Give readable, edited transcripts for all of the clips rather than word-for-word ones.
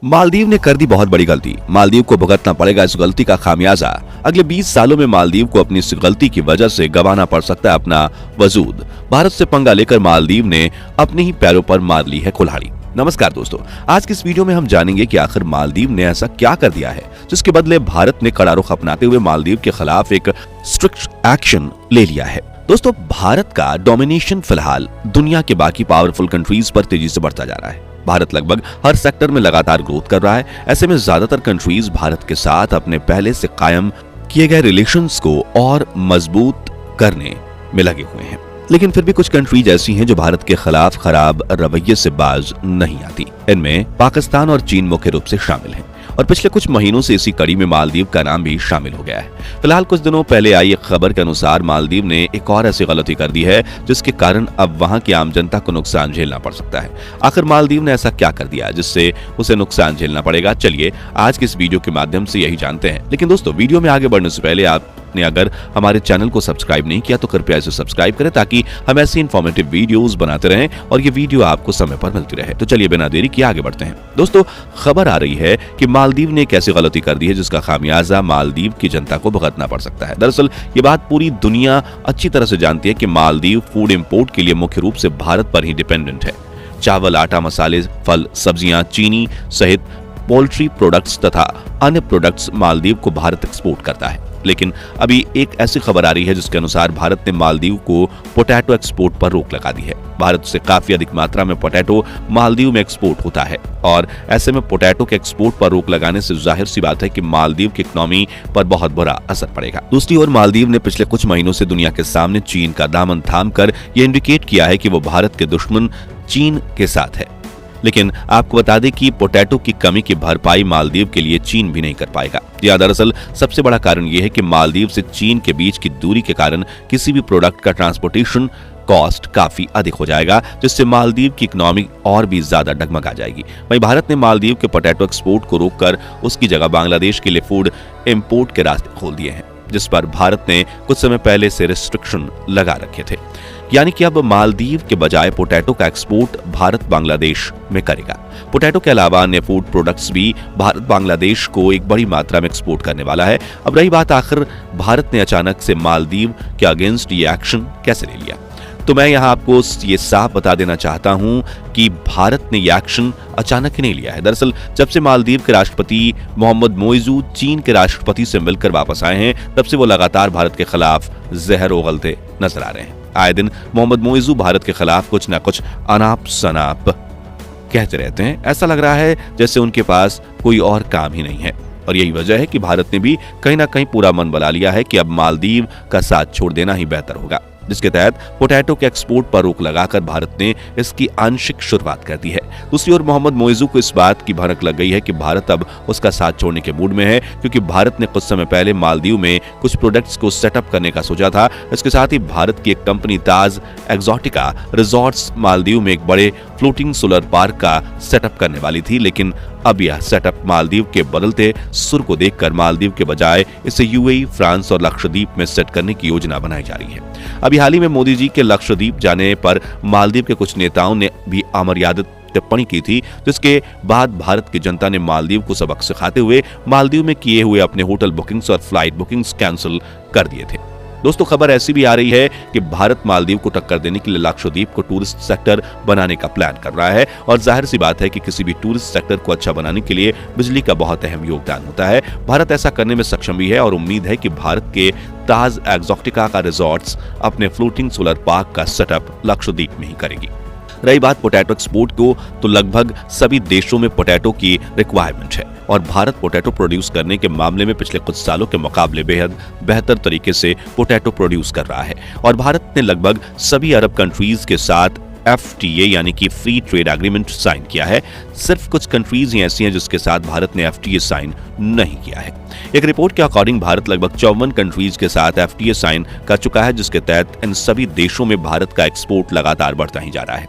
मालदीव ने कर दी बहुत बड़ी गलती। मालदीव को भुगतना पड़ेगा इस गलती का खामियाजा। अगले 20 सालों में मालदीव को अपनी इस गलती की वजह से गंवाना पड़ सकता है अपना वजूद। भारत से पंगा लेकर मालदीव ने अपने ही पैरों पर मार ली है कुल्हाड़ी। नमस्कार दोस्तों, आज की इस वीडियो में हम जानेंगे कि आखिर मालदीव ने ऐसा क्या कर दिया है जिसके बदले भारत ने कड़ा रुख अपनाते हुए मालदीव के खिलाफ एक स्ट्रिक्ट एक्शन ले लिया है। दोस्तों, भारत का डोमिनेशन फिलहाल दुनिया के बाकी पावरफुल कंट्रीज पर तेजी से बढ़ता जा रहा है। भारत लगभग हर सेक्टर में लगातार ग्रोथ कर रहा है। ऐसे में ज्यादातर कंट्रीज भारत के साथ अपने पहले से कायम किए गए रिलेशंस को और मजबूत करने में लगे हुए हैं। लेकिन फिर भी कुछ कंट्रीज ऐसी हैं जो भारत के खिलाफ खराब रवैये से बाज नहीं आती। इनमें पाकिस्तान और चीन मुख्य रूप से शामिल हैं और पिछले कुछ महीनों से इसी कड़ी में मालदीव का नाम भी शामिल हो गया है। फिलहाल कुछ दिनों पहले आई एक खबर के अनुसार मालदीव ने एक और ऐसी गलती कर दी है जिसके कारण अब वहां की आम जनता को नुकसान झेलना पड़ सकता है। आखिर मालदीव ने ऐसा क्या कर दिया जिससे उसे नुकसान झेलना पड़ेगा? चलिए आज के इस वीडियो के माध्यम से यही जानते हैं। लेकिन दोस्तों, वीडियो में आगे बढ़ने से पहले आपने अगर हमारे चैनल को सब्सक्राइब नहीं किया तो कृपया इसे सब्सक्राइब करें ताकि हम ऐसी इन्फॉर्मेटिव वीडियोस बनाते रहें और ये वीडियो आपको समय पर मिलती रहे। तो चलिए बिना देरी किए आगे बढ़ते हैं। दोस्तों, खबर आ रही है कि मालदीव ने एक ऐसी गलती कर दी है जिसका खामियाजा मालदीव की जनता को भुगतना पड़ सकता है। दरअसल ये बात पूरी दुनिया अच्छी तरह से जानती है कि मालदीव फूड इंपोर्ट के लिए मुख्य रूप से भारत पर ही डिपेंडेंट है। चावल, आटा, मसाले, फल, सब्जियां, चीनी सहित पोल्ट्री प्रोडक्ट्स तथा अन्य प्रोडक्ट्स मालदीव को भारत एक्सपोर्ट करता है। लेकिन अभी एक ऐसी खबर आ रही है जिसके अनुसार भारत ने मालदीव को पोटैटो एक्सपोर्ट पर रोक लगा दी है। भारत से काफी अधिक मात्रा में पोटैटो मालदीव में एक्सपोर्ट होता है और ऐसे में पोटैटो के एक्सपोर्ट पर रोक लगाने से जाहिर सी बात है कि मालदीव की इकोनॉमी पर बहुत बुरा असर पड़ेगा। दूसरी ओर मालदीव ने पिछले कुछ महीनों से दुनिया के सामने चीन का दामन थामकर यह इंडिकेट किया है कि वो भारत के दुश्मन चीन के साथ है। लेकिन आपको बता दें कि पोटैटो की कमी की भरपाई मालदीव के लिए चीन भी नहीं कर पाएगा। या दरअसल सबसे बड़ा कारण यह है कि मालदीव से चीन के बीच की दूरी के कारण किसी भी प्रोडक्ट का ट्रांसपोर्टेशन कॉस्ट काफी अधिक हो जाएगा, जिससे मालदीव की इकोनॉमी और भी ज्यादा डगमगा जाएगी। वहीं भारत ने मालदीव के पोटैटो एक्सपोर्ट को रोककर उसकी जगह बांग्लादेश के लिए फूड इंपोर्ट के रास्ते खोल दिए हैं, जिस पर भारत ने कुछ समय पहले से रिस्ट्रिक्शन लगा रखे थे। यानी कि अब मालदीव के बजाय पोटैटो का एक्सपोर्ट भारत बांग्लादेश में करेगा। पोटैटो के अलावा अन्य फूड प्रोडक्ट्स भी भारत बांग्लादेश को एक बड़ी मात्रा में एक्सपोर्ट करने वाला है। अब रही बात आखिर भारत ने अचानक से मालदीव के अगेंस्ट ये एक्शन कैसे ले लिया, तो मैं यहाँ आपको ये साफ बता देना चाहता हूँ कि भारत ने ये एक्शन अचानक ही नहीं लिया है। दरअसल जब से मालदीव के राष्ट्रपति मोहम्मद मोइजू चीन के राष्ट्रपति से मिलकर वापस आए हैं, तब से वो लगातार भारत के खिलाफ जहर उगलते नजर आ रहे हैं। आए दिन मोहम्मद मोइजू भारत के खिलाफ कुछ न कुछ अनाप शनाप कहते रहते हैं। ऐसा लग रहा है जैसे उनके पास कोई और काम ही नहीं है और यही वजह है कि भारत ने भी कहीं ना कहीं पूरा मन बना लिया है कि अब मालदीव का साथ छोड़ देना ही बेहतर होगा, जिसके तहत पोटैटो के एक्सपोर्ट पर रोक लगाकर भारत ने इसकी आंशिक शुरुआत कर दी है। दूसरी ओर मोहम्मद मोइजू को इस बात की भनक लग गई है कि भारत अब उसका साथ छोड़ने के मूड में है, क्योंकि भारत ने कुछ समय पहले मालदीव में कुछ प्रोडक्ट्स को सेटअप करने का सोचा था। इसके साथ ही भारत की एक कंपनी ताज एक्सोटिका रिजॉर्ट्स मालदीव में एक बड़े फ्लोटिंग सोलर पार्क का सेटअप करने वाली थी। लेकिन अब यह सेटअप मालदीव के बदलते सुर को देखकर मालदीव के बजाय इसे यूएई, फ्रांस और लक्षद्वीप में सेट करने की योजना बनाई जा रही है। अभी हाल ही में मोदी जी के लक्षद्वीप जाने पर मालदीव के कुछ नेताओं ने भी अमर्यादित टिप्पणी की थी, जिसके बाद भारत की जनता ने मालदीव को सबक सिखाते हुए मालदीव में किए हुए अपने होटल बुकिंग्स और फ्लाइट बुकिंग्स कैंसिल कर दिए थे। दोस्तों, खबर ऐसी भी आ रही है कि भारत मालदीव को टक्कर देने के लिए लक्षद्वीप को टूरिस्ट सेक्टर बनाने का प्लान कर रहा है और जाहिर सी बात है कि किसी भी टूरिस्ट सेक्टर को अच्छा बनाने के लिए बिजली का बहुत अहम योगदान होता है। भारत ऐसा करने में सक्षम भी है और उम्मीद है कि भारत के ताज एक्सोटिका का रिजॉर्ट्स अपने फ्लोटिंग सोलर पार्क का सेटअप लक्षद्वीप में ही करेगी। रही बात पोटैटो एक्सपोर्ट को, तो लगभग सभी देशों में पोटैटो की रिक्वायरमेंट है और भारत पोटैटो प्रोड्यूस करने के मामले में पिछले कुछ सालों के मुकाबले बेहद बेहतर तरीके से पोटैटो प्रोड्यूस कर रहा है और भारत ने लगभग सभी अरब कंट्रीज के साथ FTA यानी कि फ्री ट्रेड एग्रीमेंट साइन किया है। सिर्फ कुछ कंट्रीज ही ऐसी हैं जिसके साथ भारत ने FTA साइन नहीं किया है। एक रिपोर्ट के अकॉर्डिंग भारत लगभग 54 कंट्रीज के साथ FTA साइन कर चुका है, जिसके तहत इन सभी देशों में भारत का एक्सपोर्ट लगातार बढ़ता ही जा रहा है।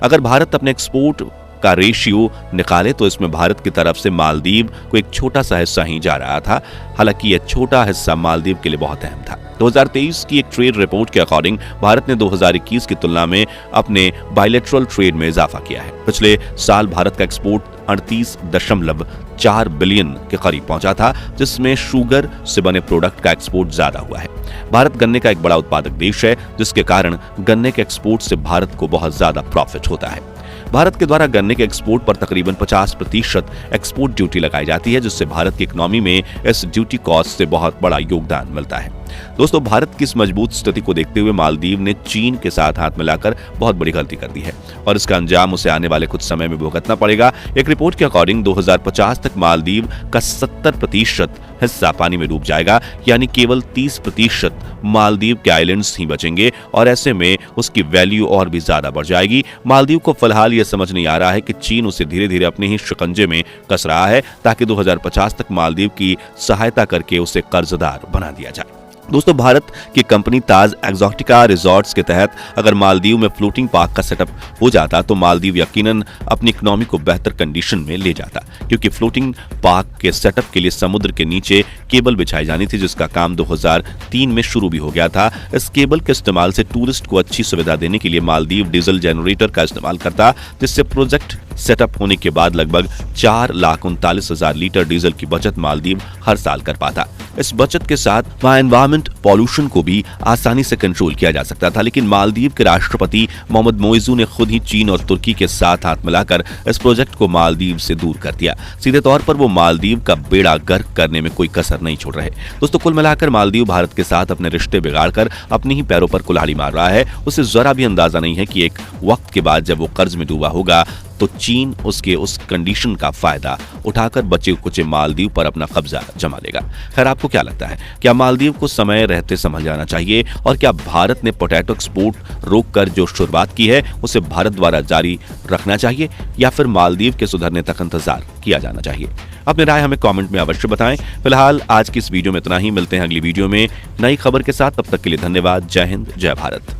अगर भारत अपने एक्सपोर्ट का रेशियो निकाले तो इसमें भारत की तरफ से मालदीव को एक छोटा सा हिस्सा ही जा रहा था। हालांकि यह छोटा हिस्सा मालदीव के लिए बहुत अहम था। 2023 की एक ट्रेड रिपोर्ट के अकॉर्डिंग भारत ने 2021 की तुलना में अपने बायलैटरल ट्रेड में इजाफा किया है। पिछले साल भारत का एक्सपोर्ट 38.4 बिलियन के करीब पहुंचा था, जिसमें शुगर से बने प्रोडक्ट का एक्सपोर्ट ज्यादा हुआ है। भारत गन्ने का एक बड़ा उत्पादक देश है, जिसके कारण गन्ने के एक्सपोर्ट से भारत को बहुत ज्यादा प्रॉफिट होता है। भारत के द्वारा गन्ने के एक्सपोर्ट पर तकरीबन 50% एक्सपोर्ट ड्यूटी लगाई जाती है, जिससे भारत की इकोनॉमी में इस ड्यूटी कॉस्ट से बहुत बड़ा योगदान मिलता है। दोस्तों, भारत की इस मजबूत स्थिति को देखते हुए मालदीव ने चीन के साथ हाथ मिलाकर बहुत बड़ी गलती कर दी है और इसका अंजाम उसे आने वाले कुछ समय में भुगतना पड़ेगा। एक रिपोर्ट के अकॉर्डिंग 2050 तक मालदीव का 70% हिस्सा पानी में डूब जाएगा, यानी केवल 30% मालदीव के आइलैंड्स ही बचेंगे और ऐसे में उसकी वैल्यू और भी ज्यादा बढ़ जाएगी। मालदीव को फिलहाल यह समझ नहीं आ रहा है कि चीन उसे धीरे धीरे अपने ही शिकंजे में कस रहा है, ताकि 2050 तक मालदीव की सहायता करके उसे कर्जदार बना दिया जाए। दोस्तों, भारत की कंपनी ताज एक्सोटिका रिजॉर्ट्स के तहत अगर मालदीव में फ्लोटिंग पार्क का सेटअप हो जाता तो मालदीव यकीनन अपनी इकोनॉमी को बेहतर कंडीशन में ले जाता, क्योंकि फ्लोटिंग पार्क के सेटअप के लिए समुद्र के नीचे केबल बिछाई जानी थी, जिसका काम 2003 में शुरू भी हो गया था। इस केबल के इस्तेमाल से टूरिस्ट को अच्छी सुविधा देने के लिए मालदीव डीजल जनरेटर का इस्तेमाल करता, जिससे प्रोजेक्ट सेटअप होने के बाद लगभग 4,39,000 लीटर डीजल की बचत मालदीव हर साल कर पाता। इस बचत के साथ वहां एनवायरमेंट पॉल्यूशन को भी आसानी से कंट्रोल किया जा सकता था, लेकिन मालदीव के राष्ट्रपति मोहम्मद मोइजू ने खुद ही चीन और तुर्की के साथ हाथ मिलाकर इस प्रोजेक्ट को मालदीव से दूर कर दिया। सीधे तौर पर वो मालदीव का बेड़ा गर्क करने में कोई कसर नहीं छोड़ रहे। दोस्तों, कुल मिलाकर मालदीव भारत के साथ अपने रिश्ते बिगाड़कर अपनी ही पैरों पर कुल्हाड़ी मार रहा है। उसे जरा भी अंदाजा नहीं है कि एक वक्त के बाद जब वो कर्ज में डूबा होगा तो चीन उसके उस कंडीशन का फायदा उठाकर बचे कुचे मालदीव पर अपना कब्जा जमा लेगा। खैर, आपको क्या लगता है? क्या मालदीव को समय रहते संभल जाना चाहिए और क्या भारत ने पोटैटो एक्सपोर्ट रोककर जो शुरुआत की है उसे भारत द्वारा जारी रखना चाहिए या फिर मालदीव के सुधरने तक इंतजार किया जाना चाहिए? अपनी राय हमें कमेंट में अवश्य बताएं। फिलहाल आज की इस वीडियो में इतना ही। मिलते हैं अगली वीडियो में नई खबर के साथ। तब तक के लिए धन्यवाद। जय हिंद, जय भारत।